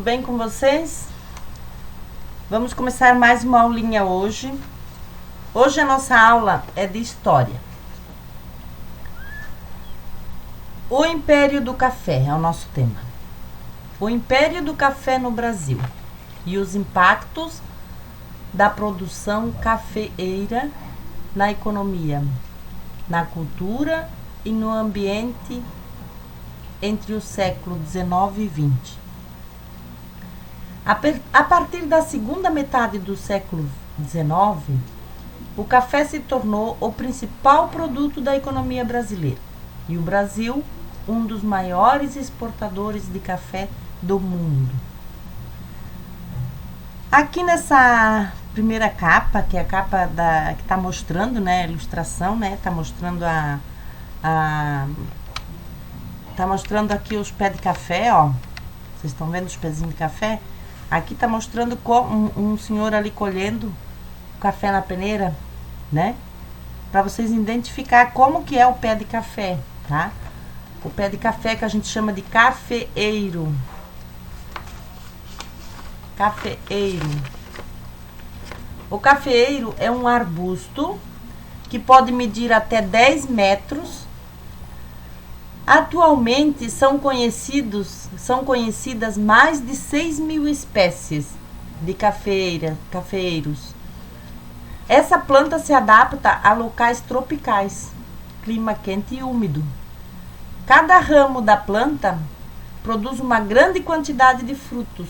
Tudo bem com vocês? Vamos começar mais uma aulinha hoje. Hoje a nossa aula é de história. O Império do Café é o nosso tema. O Império do Café no Brasil e os impactos da produção cafeeira na economia, na cultura e no ambiente entre o século XIX e XX. A partir da segunda metade do século XIX, o café se tornou o principal produto da economia brasileira e o Brasil um dos maiores exportadores de café do mundo. Aqui nessa primeira capa, que é a capa que está mostrando, né, a ilustração, né, está mostrando tá mostrando aqui os pés de café, ó. Vocês estão vendo os pezinhos de café? Aqui tá mostrando um senhor ali colhendo café na peneira, né? Para vocês identificar como que é o pé de café, tá? O pé de café que a gente chama de cafeeiro. Cafeeiro. O cafeeiro é um arbusto que pode medir até 10 metros. Atualmente são conhecidas mais de 6.000 espécies de cafeeiros. Essa planta se adapta a locais tropicais, clima quente e úmido. Cada ramo da planta produz uma grande quantidade de frutos,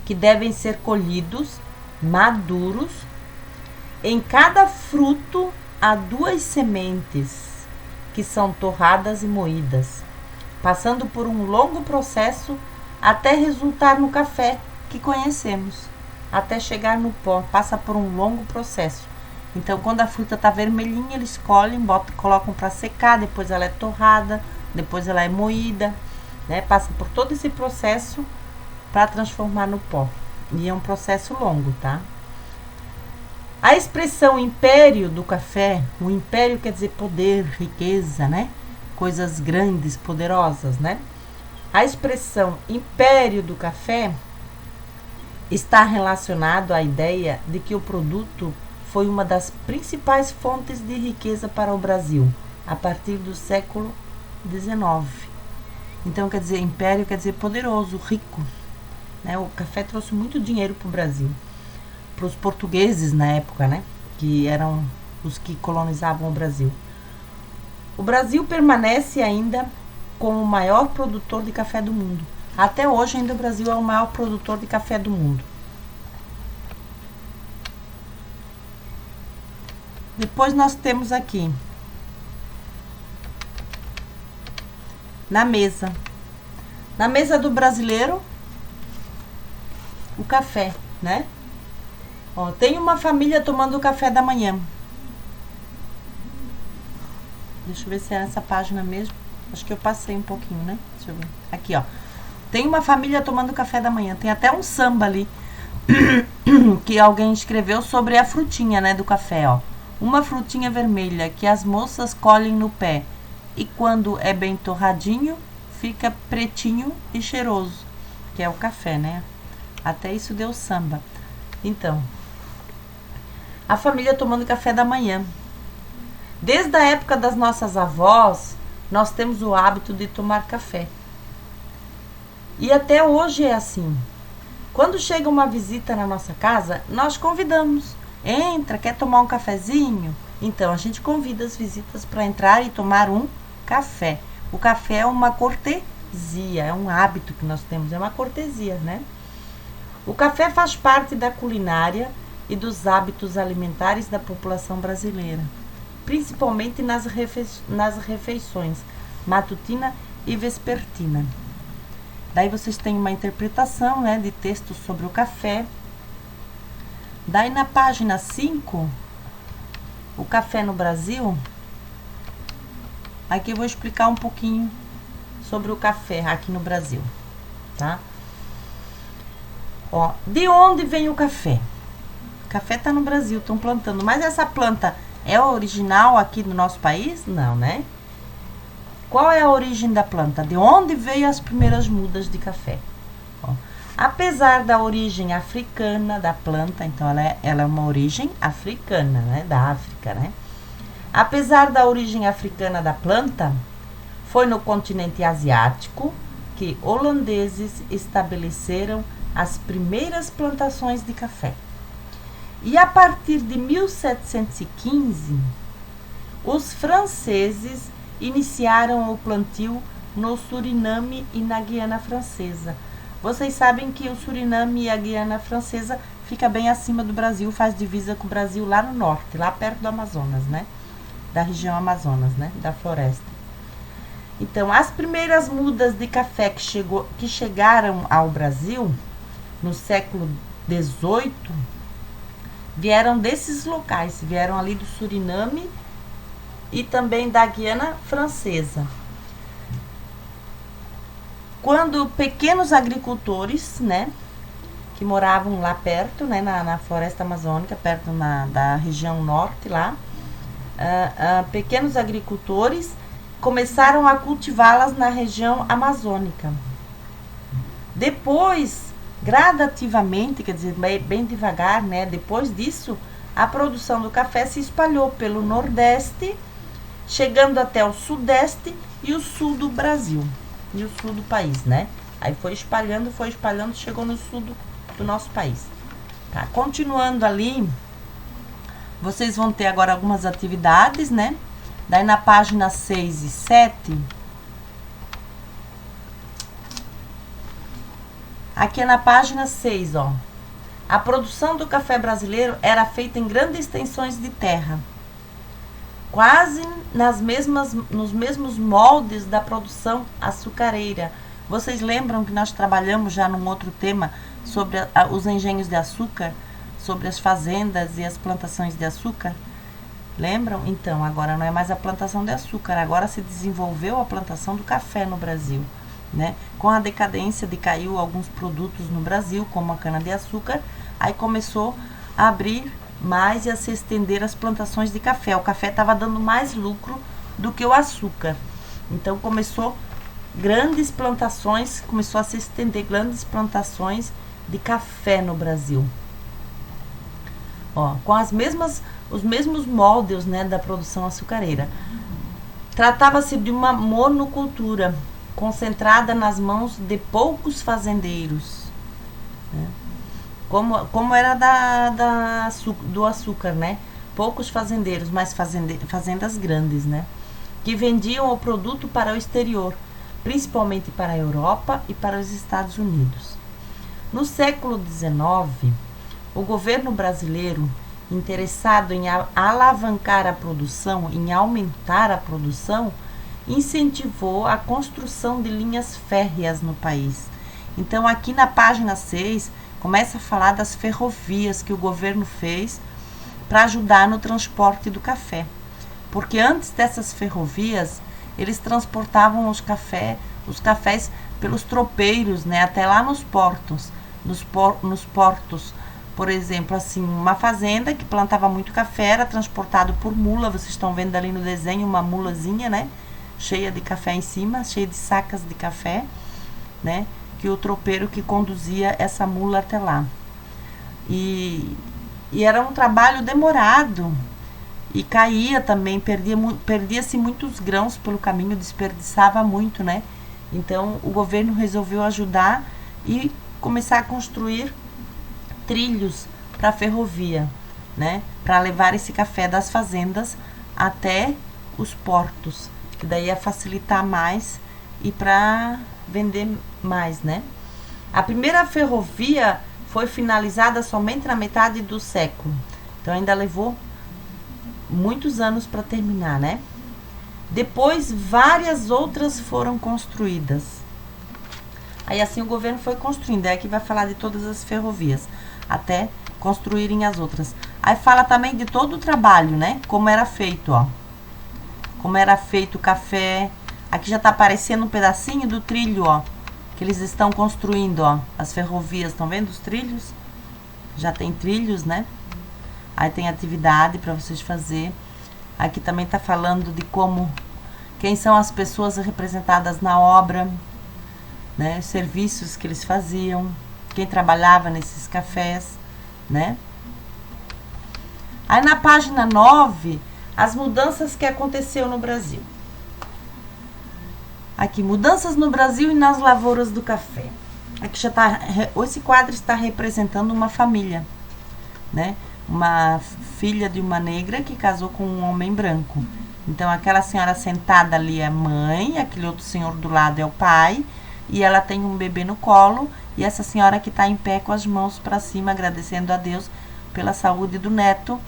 que devem ser colhidos maduros. Em cada fruto há 2 sementes, que são torradas e moídas, passando por um longo processo até resultar no café que conhecemos, até chegar no pó, passa por um longo processo. Então, quando a fruta está vermelhinha, eles colhem, colocam para secar, depois ela é torrada, depois ela é moída, né? Passa por todo esse processo para transformar no pó. E é um processo longo, tá? A expressão império do café, o império quer dizer poder, riqueza, né? Coisas grandes, poderosas, né? A expressão império do café está relacionado à ideia de que o produto foi uma das principais fontes de riqueza para o Brasil a partir do século XIX. Então, quer dizer, império quer dizer poderoso, rico, né? O café trouxe muito dinheiro para o Brasil. Para os portugueses na época, né, que eram os que colonizavam o Brasil. O Brasil permanece ainda como o maior produtor de café do mundo. Até hoje ainda o Brasil é o maior produtor de café do mundo. Depois nós temos aqui na mesa do brasileiro o café, né? Ó, tem uma família tomando café da manhã. Deixa eu ver se é essa página mesmo. Acho que eu passei um pouquinho, né? Deixa eu ver. Aqui, ó. Tem uma família tomando café da manhã. Tem até um samba ali que alguém escreveu sobre a frutinha, né, do café, ó. Uma frutinha vermelha que as moças colhem no pé. E quando é bem torradinho, fica pretinho e cheiroso. Que é o café, né? Até isso deu samba. Então, a família tomando café da manhã. Desde a época das nossas avós, nós temos o hábito de tomar café. E até hoje é assim. Quando chega uma visita na nossa casa, nós convidamos. Entra, quer tomar um cafezinho? Então, a gente convida as visitas para entrar e tomar um café. O café é uma cortesia, é um hábito que nós temos, é uma cortesia, né? O café faz parte da culinária e dos hábitos alimentares da população brasileira, principalmente nas refeições matutina e vespertina. Daí vocês têm uma interpretação, né, de textos sobre o café. Daí na página 5, o café no Brasil, aqui eu vou explicar um pouquinho sobre o café aqui no Brasil, tá? Ó, de onde vem o café? O café tá no Brasil, estão plantando. Mas essa planta é original aqui no nosso país? Não, né? Qual é a origem da planta? De onde veio as primeiras mudas de café? Ó. Apesar da origem africana da planta, então ela é uma origem africana, né? Da África, né? Apesar da origem africana da planta, foi no continente asiático que holandeses estabeleceram as primeiras plantações de café. E a partir de 1715, os franceses iniciaram o plantio no Suriname e na Guiana Francesa. Vocês sabem que o Suriname e a Guiana Francesa fica bem acima do Brasil, faz divisa com o Brasil lá no norte, lá perto do Amazonas, né? Da região Amazonas, né? Da floresta. Então, as primeiras mudas de café que chegaram ao Brasil no século XVIII vieram desses locais, vieram ali do Suriname e também da Guiana Francesa. Quando pequenos agricultores, né, que moravam lá perto, né, na floresta amazônica, perto da região norte lá, pequenos agricultores começaram a cultivá-las na região amazônica. Depois, gradativamente, quer dizer, bem devagar, né, depois disso, a produção do café se espalhou pelo Nordeste, chegando até o Sudeste e o Sul do Brasil. E o sul do país, né? Aí foi espalhando, chegou no sul do nosso país. Tá, continuando ali, vocês vão ter agora algumas atividades, né? Daí na página 6 e 7, aqui é na página 6, ó. A produção do café brasileiro era feita em grandes extensões de terra, quase nos mesmos moldes da produção açucareira. Vocês lembram que nós trabalhamos já num outro tema sobre os engenhos de açúcar, sobre as fazendas e as plantações de açúcar? Lembram? Então, agora não é mais a plantação de açúcar, agora se desenvolveu a plantação do café no Brasil, né? Com a decadência de caiu alguns produtos no Brasil, como a cana-de-açúcar, aí começou a abrir mais e a se estender as plantações de café. O café estava dando mais lucro do que o açúcar. Então começou grandes plantações, começou a se estender grandes plantações de café no Brasil. Ó, com os mesmos moldes, né, da produção açucareira. Tratava-se de uma monocultura concentrada nas mãos de poucos fazendeiros, né? Como era do açúcar, né? Poucos fazendeiros, mas fazendas grandes, né? Que vendiam o produto para o exterior, principalmente para a Europa e para os Estados Unidos. No século XIX, o governo brasileiro, interessado em alavancar a produção, em aumentar a produção, incentivou a construção de linhas férreas no país. Então, aqui na página 6, começa a falar das ferrovias que o governo fez para ajudar no transporte do café. Porque antes dessas ferrovias, eles transportavam os cafés pelos tropeiros, né, até lá nos portos. Nos portos, por exemplo, assim, uma fazenda que plantava muito café era transportado por mula. Vocês estão vendo ali no desenho uma mulazinha, né, cheia de café em cima, cheia de sacas de café, né, que o tropeiro que conduzia essa mula até lá. E era um trabalho demorado e caía também, perdia-se muitos grãos pelo caminho, desperdiçava muito, né? Então o governo resolveu ajudar e começar a construir trilhos para a ferrovia, né? Para levar esse café das fazendas até os portos, que daí ia facilitar mais e para vender mais, né? A primeira ferrovia foi finalizada somente na metade do século, então ainda levou muitos anos para terminar, né? Depois várias outras foram construídas. Aí assim o governo foi construindo, aqui vai falar de todas as ferrovias, até construírem as outras. Aí fala também de todo o trabalho, né? Como era feito, ó. Como era feito o café. Aqui já tá aparecendo um pedacinho do trilho, ó, que eles estão construindo, ó, as ferrovias. Estão vendo os trilhos? Já tem trilhos, né? Aí tem atividade para vocês fazer. Aqui também tá falando de quem são as pessoas representadas na obra. né, serviços que eles faziam, quem trabalhava nesses cafés, né? Aí na página 9, as mudanças que aconteceu no Brasil. Aqui, mudanças no Brasil e nas lavouras do café. Aqui já tá, esse quadro está representando uma família, né? Uma filha de uma negra que casou com um homem branco. Então, aquela senhora sentada ali é a mãe, aquele outro senhor do lado é o pai, e ela tem um bebê no colo, e essa senhora que está em pé com as mãos para cima, agradecendo a Deus pela saúde do neto,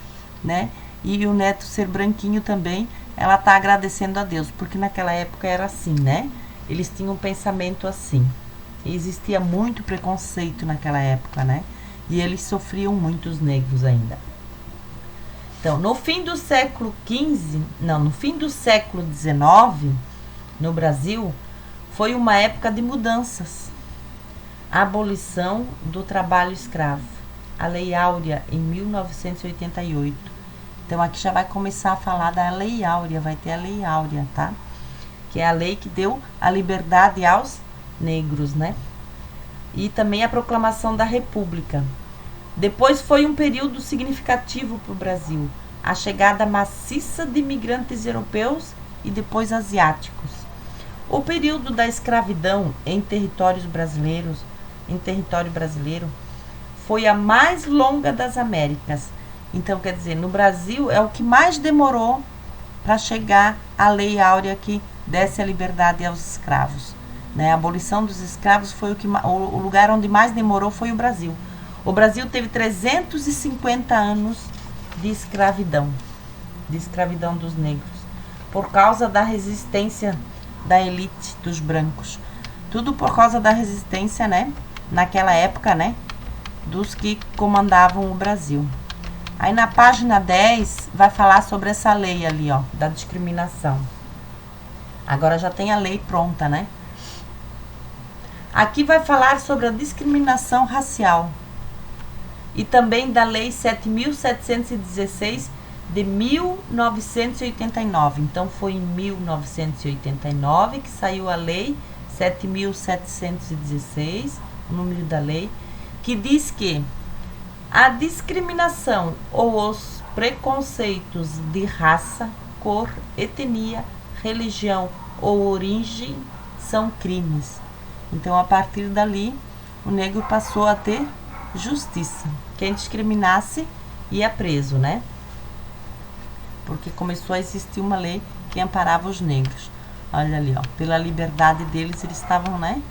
né? E o neto ser branquinho também, ela está agradecendo a Deus, porque naquela época era assim, né? Eles tinham um pensamento assim. E existia muito preconceito naquela época, né? E eles sofriam muito, os negros ainda. Então, no fim do século XV, não, no fim do século XIX, no Brasil, foi uma época de mudanças. A abolição do trabalho escravo. A Lei Áurea, em 1988. Então, aqui já vai começar a falar da Lei Áurea, vai ter a Lei Áurea, tá? Que é a lei que deu a liberdade aos negros, né? E também a proclamação da República. Depois foi um período significativo para o Brasil, a chegada maciça de imigrantes europeus e depois asiáticos. O período da escravidão em território brasileiro, foi a mais longa das Américas. Então, quer dizer, no Brasil é o que mais demorou para chegar a Lei Áurea que desse a liberdade aos escravos. Né? A abolição dos escravos foi o lugar onde mais demorou, foi o Brasil. O Brasil teve 350 anos de escravidão dos negros, por causa da resistência da elite dos brancos. Tudo por causa da resistência, né? Naquela época, né? Dos que comandavam o Brasil. Aí na página 10 vai falar sobre essa lei ali, ó, da discriminação. Agora já tem a lei pronta, né? Aqui vai falar sobre a discriminação racial. E também da Lei 7.716 de 1989. Então, foi em 1989 que saiu a Lei 7.716, o número da lei, que diz que a discriminação ou os preconceitos de raça, cor, etnia, religião ou origem são crimes. Então, a partir dali, o negro passou a ter justiça. Quem discriminasse ia preso, né? Porque começou a existir uma lei que amparava os negros. Olha ali, ó, pela liberdade deles, eles estavam, né?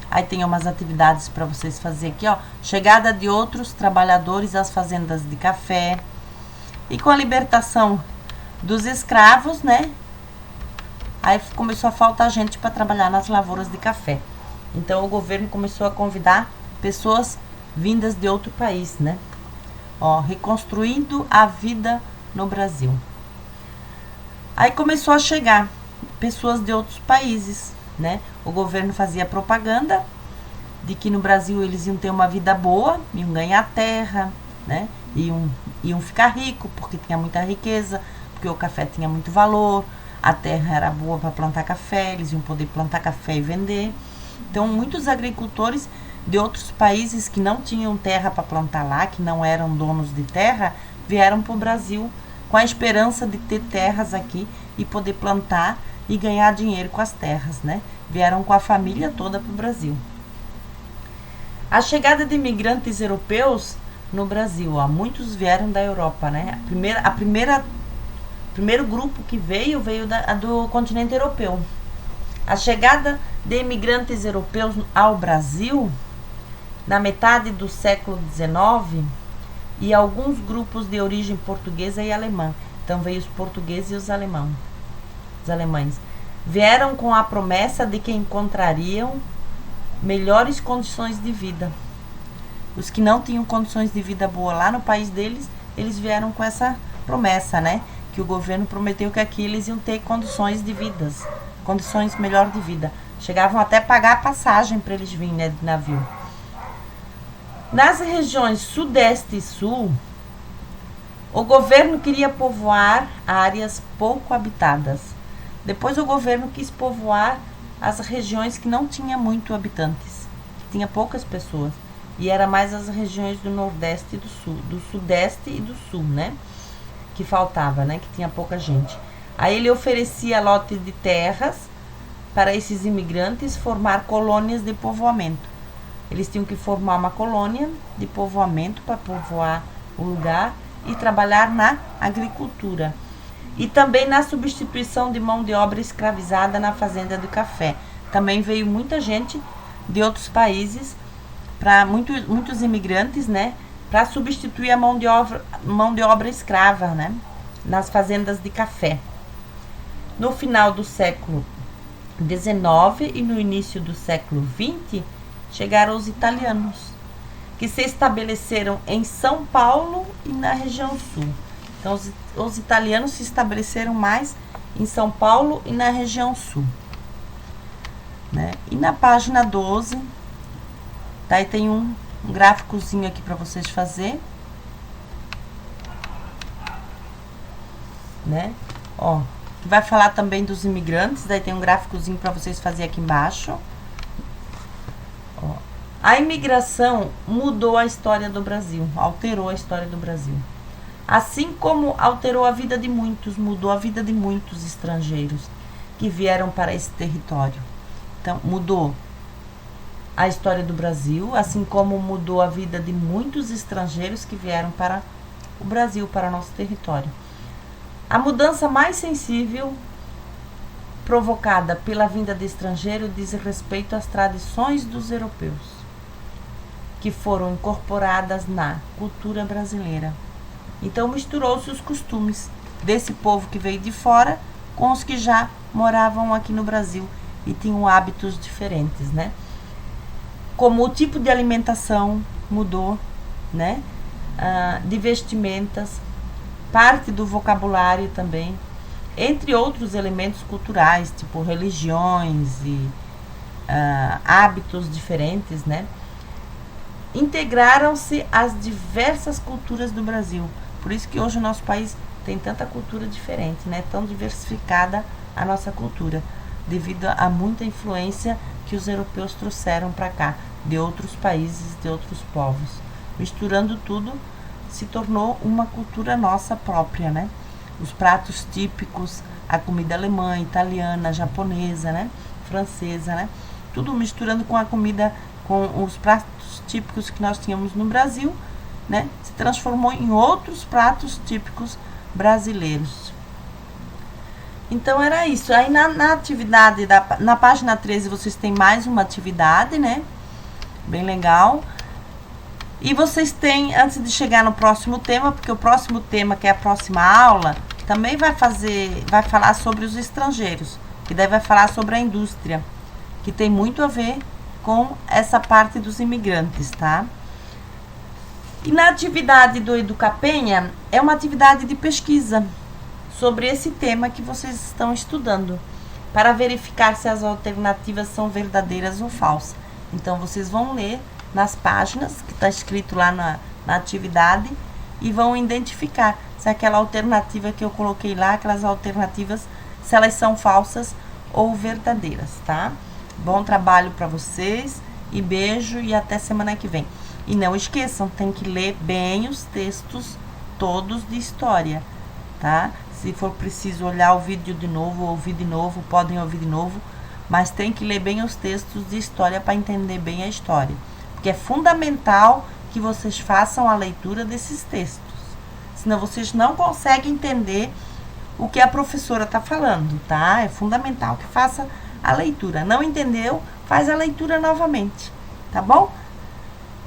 Aí tem umas atividades para vocês fazer aqui, ó. Chegada de outros trabalhadores às fazendas de café. E com a libertação dos escravos, né? Aí começou a faltar gente para trabalhar nas lavouras de café. Então o governo começou a convidar pessoas vindas de outro país, né? Ó, reconstruindo a vida no Brasil. Aí começou a chegar pessoas de outros países, né? O governo fazia propaganda de que no Brasil eles iam ter uma vida boa, iam ganhar terra, né? Iam ficar ricos porque tinha muita riqueza, porque o café tinha muito valor, a terra era boa para plantar café, eles iam poder plantar café e vender. Então, muitos agricultores de outros países que não tinham terra para plantar lá, que não eram donos de terra, vieram para o Brasil com a esperança de ter terras aqui e poder plantar e ganhar dinheiro com as terras, né? Vieram com a família toda para o Brasil. A chegada de imigrantes europeus no Brasil, ó, muitos vieram da Europa, né? Primeiro grupo que veio do continente europeu. A chegada de imigrantes europeus ao Brasil na metade do século XIX e alguns grupos de origem portuguesa e alemã. Então veio os portugueses e os alemães. Vieram com a promessa de que encontrariam melhores condições de vida. Os que não tinham condições de vida boa lá no país deles, eles vieram com essa promessa, né? Que o governo prometeu que aqui eles iam ter condições de vidas, condições melhor de vida. Chegavam até a pagar a passagem para eles virem, né, de navio. Nas regiões Sudeste e Sul, o governo queria povoar áreas pouco habitadas. Depois o governo quis povoar as regiões que não tinha muito habitantes, que tinha poucas pessoas. E era mais as regiões do Nordeste e do Sul, do Sudeste e do Sul, né? Que faltava, né? Que tinha pouca gente. Aí ele oferecia lote de terras para esses imigrantes formar colônias de povoamento. Eles tinham que formar uma colônia de povoamento para povoar o lugar e trabalhar na agricultura. E também na substituição de mão de obra escravizada na fazenda do café. Também veio muita gente de outros países, para muitos imigrantes, né, para substituir a mão de obra escrava, né, nas fazendas de café. No final do século XIX e no início do século XX, chegaram os italianos, que se estabeleceram em São Paulo e na região sul. Então, os italianos se estabeleceram mais em São Paulo e na região sul, né? E na página 12, daí tem um gráficozinho aqui para vocês fazer, né? Ó, que vai falar também dos imigrantes, daí tem um gráficozinho para vocês fazer aqui embaixo. Ó, a imigração mudou a história do Brasil, alterou a história do Brasil. Assim como alterou a vida de muitos, mudou a vida de muitos estrangeiros que vieram para esse território. Então, mudou a história do Brasil, assim como mudou a vida de muitos estrangeiros que vieram para o Brasil, para nosso território. A mudança mais sensível provocada pela vinda de estrangeiro diz respeito às tradições dos europeus, que foram incorporadas na cultura brasileira. Então misturou-se os costumes desse povo que veio de fora com os que já moravam aqui no Brasil e tinham hábitos diferentes, né? Como o tipo de alimentação mudou, né? De vestimentas, parte do vocabulário também, entre outros elementos culturais, tipo religiões e hábitos diferentes, né? Integraram-se as diversas culturas do Brasil. Por isso que hoje o nosso país tem tanta cultura diferente, né? Tão diversificada a nossa cultura, devido a muita influência que os europeus trouxeram para cá, de outros países, de outros povos. Misturando tudo, se tornou uma cultura nossa própria, né? Os pratos típicos, a comida alemã, italiana, japonesa, né? Francesa, né? Tudo misturando com a comida, com os pratos típicos que nós tínhamos no Brasil, né? Se transformou em outros pratos típicos brasileiros. Então era isso. Aí na atividade, na página 13, vocês têm mais uma atividade, né? Bem legal. E vocês têm, antes de chegar no próximo tema, porque o próximo tema, que é a próxima aula, também vai falar sobre os estrangeiros, que daí vai falar sobre a indústria, que tem muito a ver com essa parte dos imigrantes, tá? E na atividade do Educapenha, é uma atividade de pesquisa sobre esse tema que vocês estão estudando, para verificar se as alternativas são verdadeiras ou falsas. Então, vocês vão ler nas páginas, que está escrito lá na atividade, e vão identificar se aquela alternativa que eu coloquei lá, aquelas alternativas, se elas são falsas ou verdadeiras, tá? Bom trabalho para vocês, e beijo, e até semana que vem. E não esqueçam, tem que ler bem os textos todos de história, tá? Se for preciso olhar o vídeo de novo, ouvir de novo, podem ouvir de novo, mas tem que ler bem os textos de história para entender bem a história. Porque é fundamental que vocês façam a leitura desses textos. Senão vocês não conseguem entender o que a professora está falando, tá? É fundamental que faça a leitura. Não entendeu? Faz a leitura novamente, tá bom?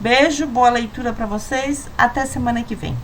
Beijo, boa leitura para vocês. Até semana que vem.